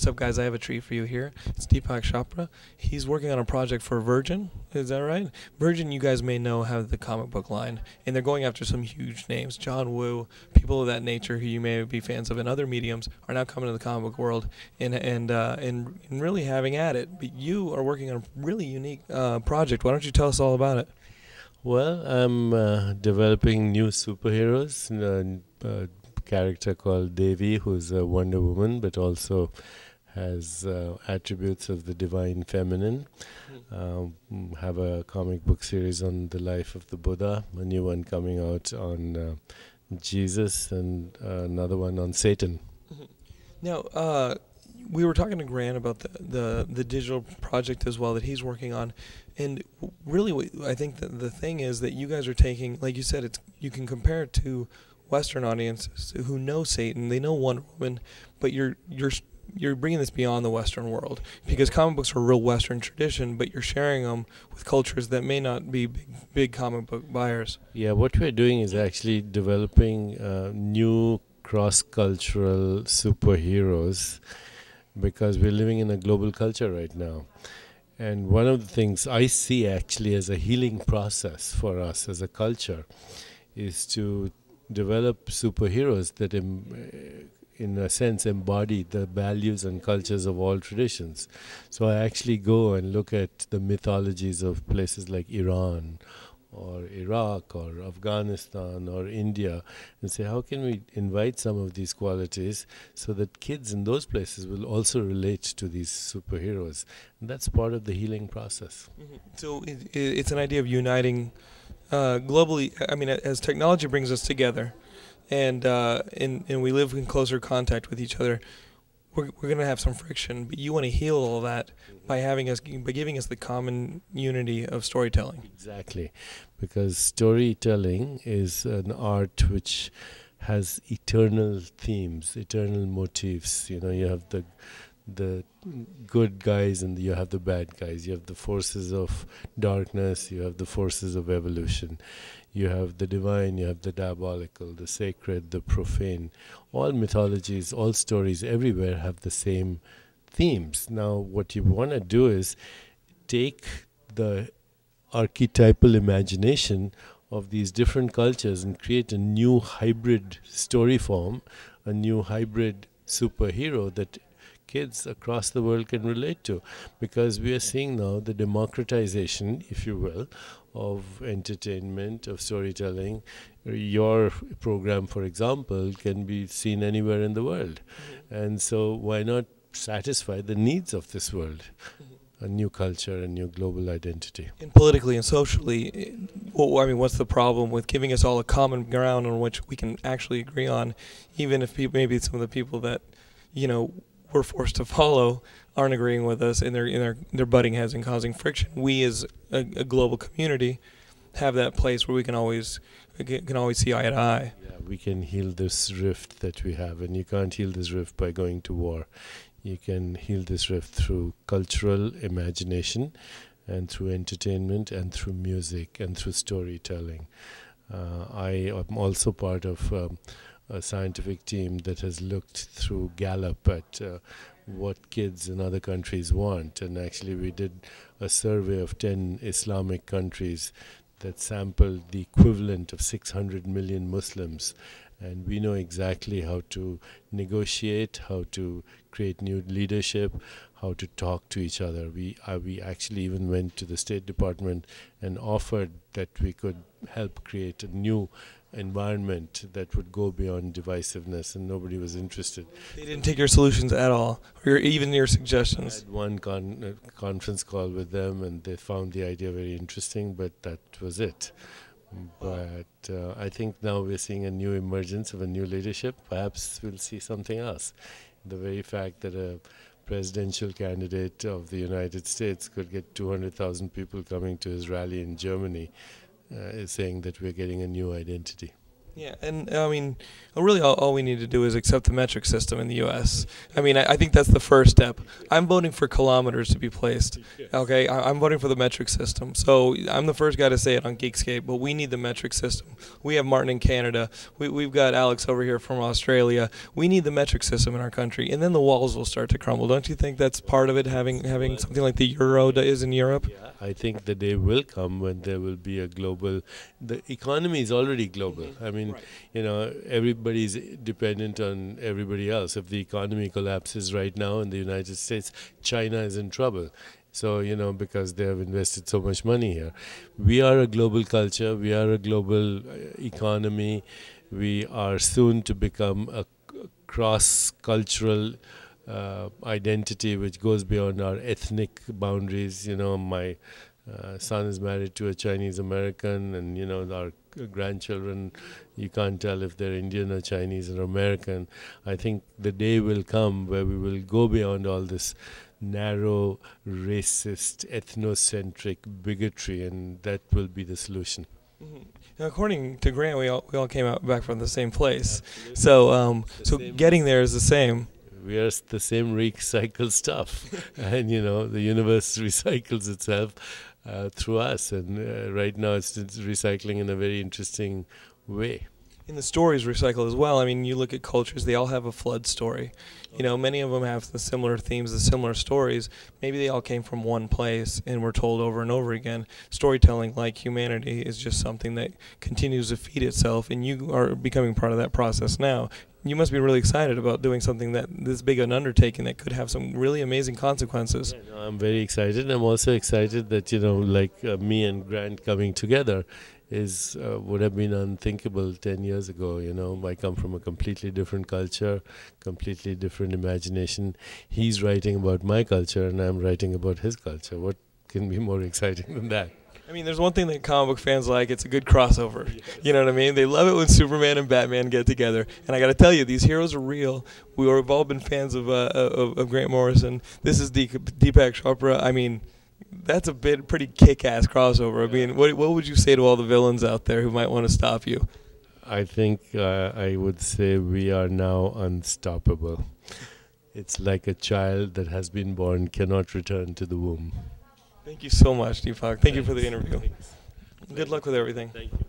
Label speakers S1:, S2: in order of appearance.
S1: what's up, guys? I have a treat for you here. It's Deepak Chopra. He's working on a project for Virgin. Is that right? Virgin, you guys may know, have the comic book line, and they're going after some huge names. John Woo, people of that nature who you may be fans of in other mediums are now coming to the comic book world and really having at it. But you are working on a really unique project. Why don't you tell us all about it?
S2: Well, I'm developing new superheroes. A character called Devi, who's a Wonder Woman, but also has attributes of the divine feminine. Have a comic book series on the life of the Buddha, a new one coming out on Jesus, and another one on Satan.
S1: Now, we were talking to Grant about the digital project as well that he's working on, and really, I think that the thing is that you guys are taking, like you said, you can compare it to Western audiences who know Satan, they know Wonder Woman, but you're bringing this beyond the Western world because comic books are a real Western tradition, but you're sharing them with cultures that may not be big comic book buyers.
S2: Yeah, what we're doing is actually developing new cross-cultural superheroes because we're living in a global culture right now. And one of the things I see actually as a healing process for us as a culture is to develop superheroes that in a sense embody the values and cultures of all traditions. So I actually go and look at the mythologies of places like Iran or Iraq or Afghanistan or India and say, how can we invite some of these qualities so that kids in those places will also relate to these superheroes? And that's part of the healing process.
S1: So it's an idea of uniting globally. I mean, as technology brings us together and we live in closer contact with each other, we're going to have some friction, but you want to heal all that by giving us the common unity of storytelling.
S2: Exactly, because storytelling is an art which has eternal themes, eternal motifs. You know, you have the good guys and you have the bad guys. You have the forces of darkness, you have the forces of evolution. You have the divine, you have the diabolical, the sacred, the profane. All mythologies, all stories everywhere have the same themes. Now, what you want to do is take the archetypal imagination of these different cultures and create a new hybrid story form, a new hybrid superhero that kids across the world can relate to, because we are seeing now the democratization, if you will, of entertainment, of storytelling. Your program, for example, can be seen anywhere in the world. And so why not satisfy the needs of this world? A new culture, a new global identity.
S1: And politically and socially, what's the problem with giving us all a common ground on which we can actually agree on, even if maybe some of the people that, we're forced to follow aren't agreeing with us and they're butting heads and causing friction. We as a global community have that place where we can always see eye to eye.
S2: Yeah, we can heal this rift that we have, and you can't heal this rift by going to war. You can heal this rift through cultural imagination and through entertainment and through music and through storytelling. I am also part of a scientific team that has looked through Gallup at what kids in other countries want. And actually we did a survey of 10 Islamic countries that sampled the equivalent of 600 million Muslims. And we know exactly how to negotiate, how to create new leadership, how to talk to each other. We actually even went to the State Department and offered that we could help create a new environment that would go beyond divisiveness, and nobody was interested.
S1: They didn't take your solutions at all, or even your suggestions.
S2: I had one conference call with them, and they found the idea very interesting, but that was it. But I think now we're seeing a new emergence of a new leadership. Perhaps we'll see something else. The very fact that a presidential candidate of the United States could get 200,000 people coming to his rally in Germany is saying that we're getting a new identity.
S1: Yeah, and I mean, really, all we need to do is accept the metric system in the U.S. I mean, I think that's the first step. I'm voting for kilometers to be placed. Okay, I'm voting for the metric system. So I'm the first guy to say it on Geekscape, but we need the metric system. We have Martin in Canada. We've got Alex over here from Australia. We need the metric system in our country, and then the walls will start to crumble. Don't you think that's part of it? Having something like the euro is in Europe.
S2: Yeah, I think the day will come when there will be a global. The economy is already global. I mean,
S1: Right.
S2: everybody's dependent on everybody else. If the economy collapses right now in the United States, China is in trouble. So, because they have invested so much money here. We are a global culture, we are a global economy, we are soon to become a cross cultural identity which goes beyond our ethnic boundaries. My son is married to a Chinese American, and our grandchildren, you can't tell if they're Indian or Chinese or American. I think the day will come where we will go beyond all this narrow, racist, ethnocentric bigotry, and that will be the solution.
S1: Mhm. Now, according to Grant, we all came out back from the same place. So getting there is the same.
S2: We are the same recycled stuff, and the universe recycles itself through us, and right now it's recycling in a very interesting way.
S1: And the stories recycle as well. I mean, you look at cultures; they all have a flood story. Many of them have the similar themes, the similar stories. Maybe they all came from one place and were told over and over again. Storytelling, like humanity, is just something that continues to feed itself, and you are becoming part of that process now. You must be really excited about doing something that this big an undertaking that could have some really amazing consequences.
S2: Yeah, no, I'm very excited. I'm also excited that me and Grant coming together is would have been unthinkable 10 years ago. I come from a completely different culture, completely different imagination. He's writing about my culture, and I'm writing about his culture. What can be more exciting than that?
S1: I mean, there's one thing that comic book fans like. It's a good crossover. You know what I mean? They love it when Superman and Batman get together. And I got to tell you, these heroes are real. We've all been fans of Grant Morrison. This is Deepak Chopra. I mean, that's a pretty kick-ass crossover. I mean, what would you say to all the villains out there who might want to stop you?
S2: I think I would say we are now unstoppable. It's like a child that has been born cannot return to the womb.
S1: Thank you so much, Deepak. Thank you for the interview. Good luck with everything.
S2: Thank you.